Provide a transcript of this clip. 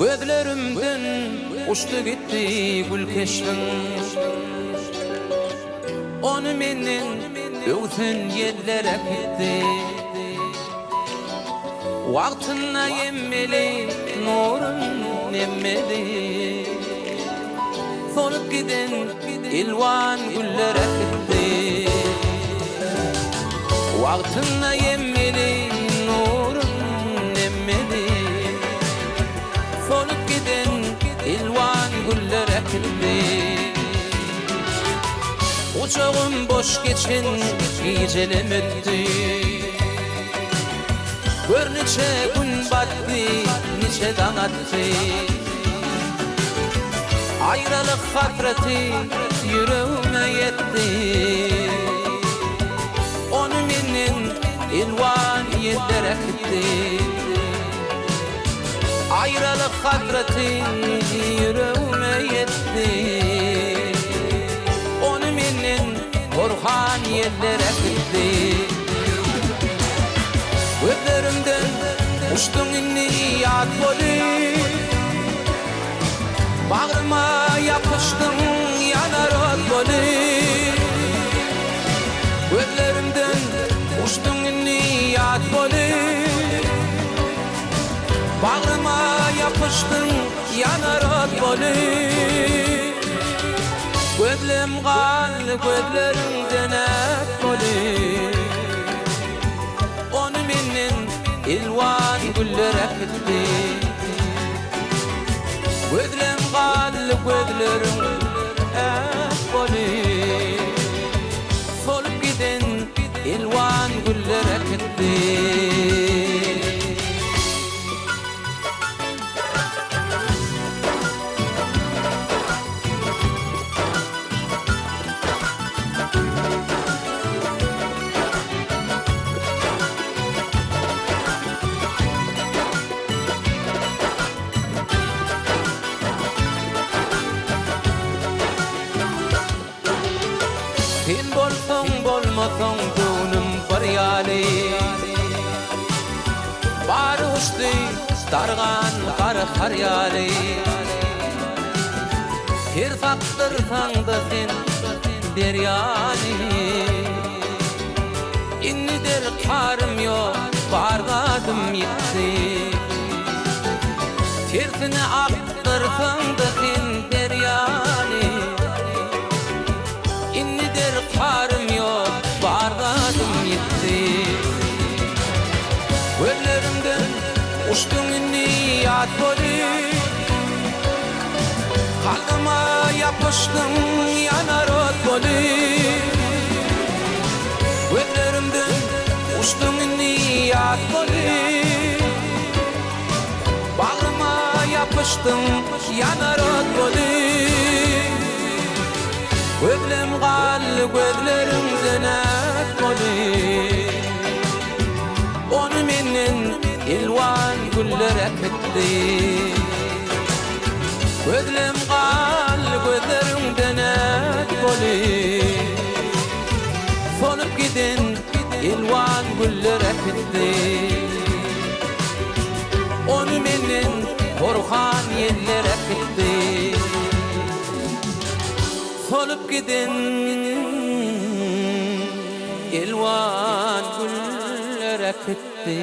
Gözlerimden uçtu gitti gül keşfin. Onu menden öğüten yerlere gitti. Vaktına yemmeli nurun emmeli. Solup giden ilvan güllere gitti. Vaktına yemmeli nurun emmeli. Solup giden ilvan güllere gitti. Uçağım boş geçen gecelim öttü. Gör neçe gün battı, neçe dan attı. Ayrılık hasreti yüreğime yetti. Onu menden ilvan yerlere gitti. Ayrılık hasreti yüreğime yetti. Onu menden korkan yerlere gitti. Gözlerimden uçtun inni yad boli. Bağrıma yapıştın yanar ot boli. Gözlerimden uçtun inni yad boli. Bağrıma yapıştın yanar ot boli. Gözlerim kal gözlerimden et boli. Onu menden ilvan güllere gitti. Gözlerim kal gözlerim et boli. Solup giden ilvan güllere gitti. Sen bolsang bolmasang gönlüm feryali. Bari uçtu dargan kar haryali. Her saktırsan da sen deryani. İnni der karım yok, bargadım yetti. Tersine aktırsan da sen deryani. Karım yok, bargadım yetti. Gözlerimden uçtun inni yad boli. Kalbıma yapıştın yanar ot boli. Gözlerimden uçtun inni yad boli. Bağrıma yapıştın yanar ot boli. Gözlerim kal gözlerimden et boli. Onu menden ilvan güllere gitti. Gözlerim kal gözlerimden et boli. Solup giden ilvan güllere gitti. Onu menden korkan yerlere gitti. Solup giden ilvan güllere gitti.